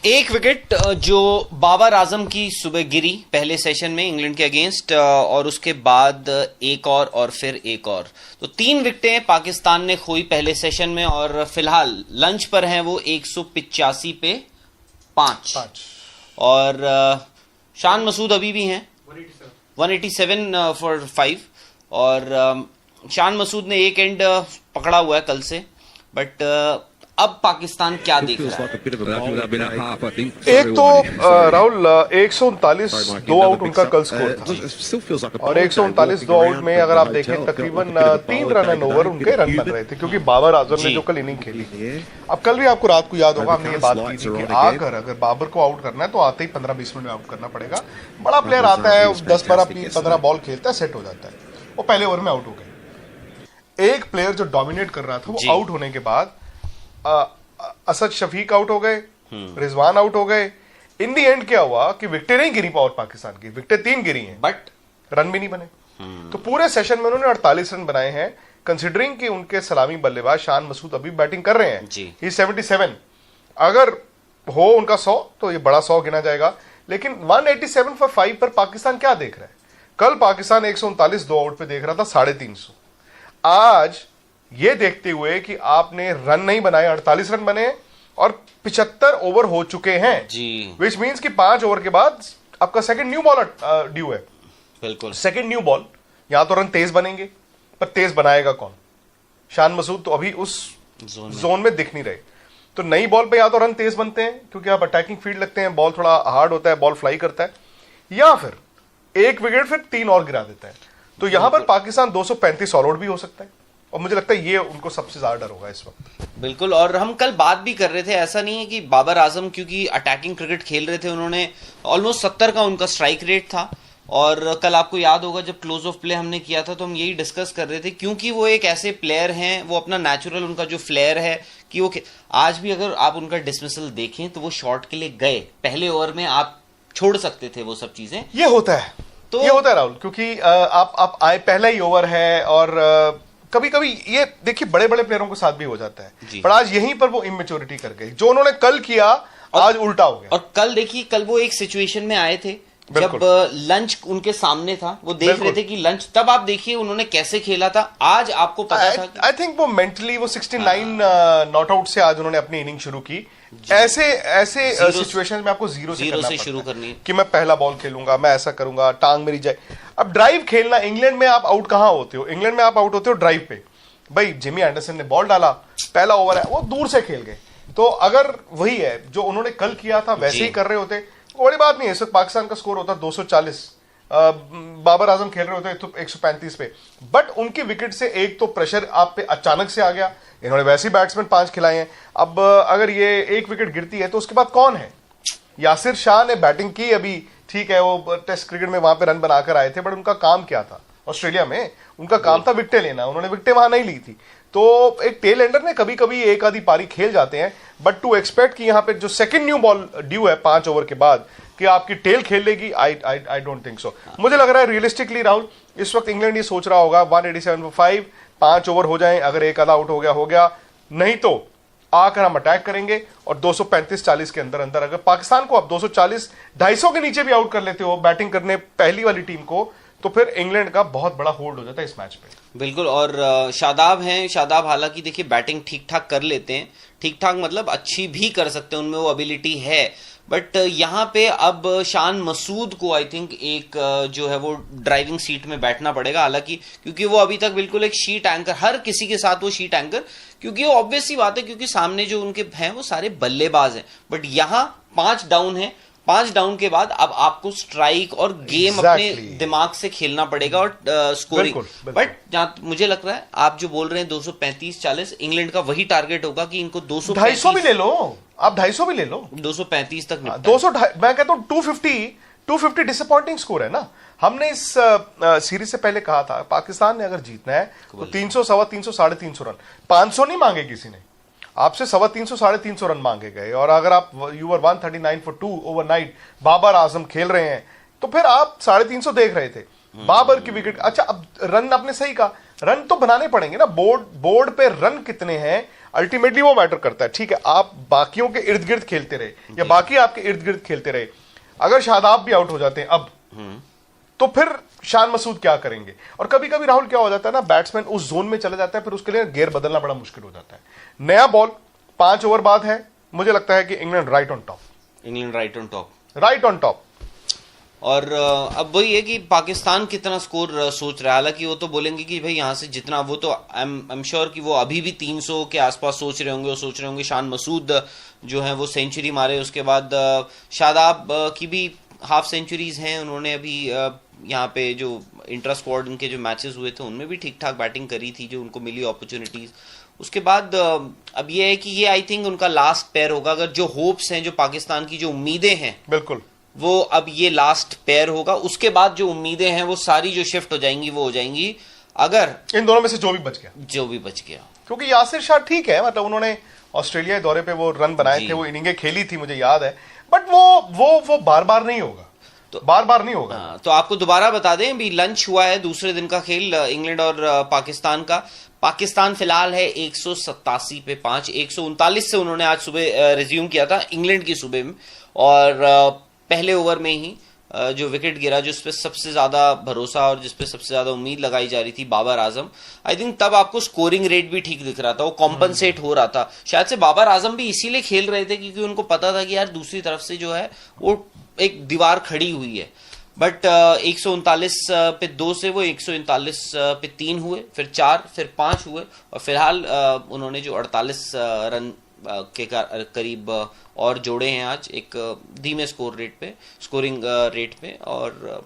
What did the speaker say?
एक विकेट जो बाबर आजम की सुबह गिरी पहले सेशन में इंग्लैंड के अगेंस्ट, और उसके बाद एक और फिर एक और, तो 3 विकेटें पाकिस्तान ने खोई पहले सेशन में, और फिलहाल लंच पर हैं वो 185 पे 5। और शान मसूद अभी भी हैं 187 फॉर 5, और शान मसूद ने एक एंड पकड़ा हुआ है कल से, बट अब पाकिस्तान क्या देख रहा है? एक तो राहुल 139 2 आउट उनका कल स्कोर था, और 139 2 आउट में अगर आप देखें तकरीबन 3 रन एंड ओवर उनके रन बन रहे थे, क्योंकि बाबर आजम ने जो कल इनिंग खेली। अब कल भी आपको रात को याद होगा हमने ये बात की थी कि अगर बाबर को आउट करना है तो आते ही 15-20 मिनट में आउट करना पड़ेगा। बड़ा प्लेयर आता है 10-12-15 बॉल खेलता है, सेट हो जाता है। वो पहले ओवर में आउट हो गए। एक प्लेयर जो डोमिनेट कर रहा था वो आउट होने के बाद असद शफीक आउट हो गए, रिजवान आउट हो गए। इन दी एंड क्या हुआ कि विकेटें नहीं गिरी पावर पाकिस्तान की, विकेटें 3 गिरी हैं, बट रन भी नहीं बने। तो पूरे सेशन में उन्होंने 48 रन बनाए हैं, कंसिडरिंग कि उनके सलामी बल्लेबाज शान मसूद अभी बैटिंग कर रहे हैं। ही 77, अगर हो उनका 100 तो ये बड़ा 100 गिना जाएगा। लेकिन 187 फॉर 5 पर पाकिस्तान क्या देख रहा है? कल पाकिस्तान 139 2 आउट पे देख रहा था 350। आज ये देखते हुए कि आपने रन नहीं बनाए, 48 रन बने और 75 ओवर हो चुके हैं जी, विच मीन्स कि 5 ओवर के बाद आपका सेकंड न्यू बॉल ड्यू है। बिल्कुल, सेकंड न्यू बॉल। यहां तो रन तेज बनेंगे, पर तेज बनाएगा कौन? शान मसूद तो अभी उस जोन में दिख नहीं रहे। तो नई बॉल पे या तो रन तेज बनते हैं क्योंकि आप अटैकिंग फील्ड लगते हैं, बॉल थोड़ा हार्ड होता है, बॉल फ्लाई करता है, या फिर एक विकेट फिर 3 और गिरा देता है। तो यहां पर पाकिस्तान 235 ऑल आउट भी हो सकता है, और मुझे लगता है ये उनको सबसे ज्यादा डर होगा इस वक्त। बिल्कुल, और हम कल बात भी कर रहे थे, ऐसा नहीं है कि बाबर आजम क्योंकि अटैकिंग क्रिकेट खेल रहे थे, उन्होंने ऑलमोस्ट 70 का उनका स्ट्राइक रेट था। और कल आपको याद होगा जब क्लोज ऑफ प्ले हमने किया था तो हम यही डिस्कस कर रहे थे, क्योंकि वो एक ऐसे प्लेयर हैं, वो अपना नेचुरल उनका जो फ्लेयर है कि वो आज भी अगर आप उनका डिसमिसल देखें तो वो शॉट के लिए गए, पहले ओवर में आप छोड़ सकते थे वो सब चीजें। ये होता है, तो ये होता है राहुल, क्योंकि आप आए पहला ही ओवर है, और कभी कभी ये देखिए बड़े बड़े प्लेयरों के साथ भी हो जाता है, पर आज यहीं पर वो इमेच्योरिटी कर गई। जो उन्होंने कल किया आज उल्टा हो गया। और कल देखिए, कल वो एक सिचुएशन में आए थे जब लंच उनके सामने था, वो देख रहे थे कि लंच, तब आप देखिए उन्होंने कैसे खेला था। आज आपको पता था, आई थिंक वो मेंटली वो 69 नॉट आउट से आज उन्होंने अपनी इनिंग शुरू की। ऐसे सिचुएशन में आपको जीरो से शुरू करनी है कि मैं पहला बॉल खेलूंगा, मैं ऐसा करूंगा, टांग मेरी जाए। अब ड्राइव खेलना, इंग्लैंड में आप आउट कहां होते हो? इंग्लैंड में आप आउट होते हो ड्राइव पे। भाई जिमी एंडरसन ने बॉल डाला, पहला ओवर है, वो दूर से खेल गए। तो अगर वही है जो उन्होंने कल किया था वैसे ही कर रहे होते, बड़ी बात नहीं है। इस वक्त पाकिस्तान का स्कोर होता 240, बाबर आजम खेल रहे होते तो 135 पे। बट उनकी विकेट से एक तो प्रेशर आप पे अचानक से आ गया, इन्होंने वैसे ही बैट्समैन 5 खिलाए हैं। अब अगर ये एक विकेट गिरती है तो उसके बाद कौन है? यासिर शाह ने बैटिंग की अभी, ठीक है, वो टेस्ट क्रिकेट में वहां पे रन बनाकर आए थे, बट उनका काम क्या था? ऑस्ट्रेलिया में उनका काम था विकेटें लेना, उन्होंने विकेटें वहां नहीं ली थी। तो एक टेल एंडर ने कभी कभी एक आधी पारी खेल जाते हैं, बट टू एक्सपेक्ट कि यहां पे जो सेकंड न्यू बॉल ड्यू है 5 ओवर के बाद कि आपकी टेल खेल लेगी, आई डोंट थिंक सो। मुझे लग रहा है रियलिस्टिकली राहुल, इस वक्त इंग्लैंड ये सोच रहा होगा 187 for 5, 5 ओवर हो जाएं, अगर एक आधा आउट हो गया, नहीं तो आकर हम अटैक करेंगे और 235-40 के अंदर अगर पाकिस्तान को आप 240 250 के नीचे भी आउट कर लेते हो बैटिंग करने पहली वाली टीम को, तो फिर इंग्लैंड का बहुत बड़ा होल्ड हो जाता है इस मैच पे। बिल्कुल, और शादाब हैं, शादाब हालांकि देखिए बैटिंग ठीक ठाक कर लेते हैं, ठीक ठाक मतलब अच्छी भी कर सकते हैं, उनमें वो एबिलिटी है। बट यहाँ पे अब शान मसूद को आई थिंक एक जो है वो ड्राइविंग सीट में बैठना पड़ेगा, हालांकि क्योंकि वो अभी तक बिल्कुल एक शीट एंकर, हर किसी के साथ वो शीट एंकर, क्योंकि वो ऑब्वियस सी बात है क्योंकि सामने जो उनके हैं वो सारे बल्लेबाज हैं। बट यहाँ 5 डाउन है, 5 डाउन के बाद अब आपको स्ट्राइक और गेम अपने दिमाग से खेलना पड़ेगा और स्कोरिंग। बट जहां मुझे लग रहा है आप जो बोल रहे हैं 235-40, इंग्लैंड का वही टारगेट होगा कि इनको 250 भी ले लो, आप 250 भी ले लो, 235 तक 200, मैं कहता हूँ 250 डिसअपॉइंटिंग स्कोर है ना। हमने इस सीरीज से पहले कहा था पाकिस्तान ने अगर जीतना है तो 300, 350, 350 रन, 500 नहीं मांगे किसी ने आपसे, 350, 350 रन मांगे गए। और अगर आप your 139 for 2 overnight, Babar Azam खेल रहे हैं, तो फिर आप 350 देख रहे थे, बाबर की विकेट। अच्छा, अब रन आपने सही कहा, रन तो बनाने पड़ेंगे ना, बोर्ड पे रन कितने हैं अल्टीमेटली वो मैटर करता है। ठीक है, आप बाकियों के इर्द गिर्द खेलते रहे या बाकी आपके इर्द गिर्द खेलते रहे, अगर शादाब भी आउट हो जाते हैं अब, तो फिर शान मसूद क्या करेंगे? और कभी कभी राहुल क्या हो जाता है ना, बैट्समैन उस जोन में चला जाता है, फिर उसके लिए गियर बदलना बड़ा मुश्किल हो जाता है। नया बॉल 5 ओवर बाद है, मुझे लगता है कि England right on top, England right on top, right on top. और अब वही है कि पाकिस्तान कितना स्कोर सोच रहा है। हालांकि वो तो बोलेंगे कि भाई यहाँ से जितना, वो तो आई एम श्योर कि वो अभी भी 300 के आसपास सोच रहे होंगे। वो सोच रहे होंगे शान मसूद जो है वो सेंचुरी मारे, उसके बाद शादाब की भी हाफ सेंचुरीज हैं। उन्होंने अभी यहाँ पे जो इंट्रा स्क्वाड उनके जो मैचेस हुए थे उनमें भी ठीक ठाक बैटिंग करी थी, जो उनको मिली अपॉर्चुनिटीज। उसके बाद अब ये है कि ये आई थिंक उनका लास्ट पेयर होगा। अगर जो होप्स हैं, जो पाकिस्तान की जो उम्मीदें हैं, बिल्कुल वो अब ये लास्ट पेयर होगा। उसके बाद जो उम्मीदें हैं वो सारी जो शिफ्ट हो जाएंगी वो हो जाएंगी अगर इन दोनों में से जो भी बच गया। क्योंकि यासिर शाह ठीक है, मतलब उन्होंने ऑस्ट्रेलिया दौरे पे वो रन बनाए थे, वो इनिंगें खेली थी, मुझे याद है, बट वो बार बार नहीं होगा, तो बार बार नहीं होगा। तो आपको दोबारा बता दें, भी लंच हुआ है दूसरे दिन का खेल इंग्लैंड और पाकिस्तान का। पाकिस्तान फिलहाल है 187 पे 5, 139 से उन्होंने आज सुबह रिज्यूम किया था इंग्लैंड की सुबह में, और पहले ओवर में ही जो विकेट गिरा, जिस पे सबसे ज्यादा भरोसा और जिस पे सबसे ज्यादा उम्मीद लगाई जा रही थी, बाबर आजम, आई थिंक तब आपको स्कोरिंग रेट भी ठीक दिख रहा था, वो कॉम्पनसेट हो रहा था। शायद से बाबर आजम भी इसीलिए खेल रहे थे क्योंकि उनको पता था कि यार दूसरी तरफ से जो है वो एक दीवार खड़ी हुई है। बट 139 पे 2 से वो 139 पे 3 हुए, फिर 4, फिर 5 हुए, और फिलहाल उन्होंने जो 48 रन के करीब और जोड़े हैं आज एक धीमे स्कोरिंग रेट पे, और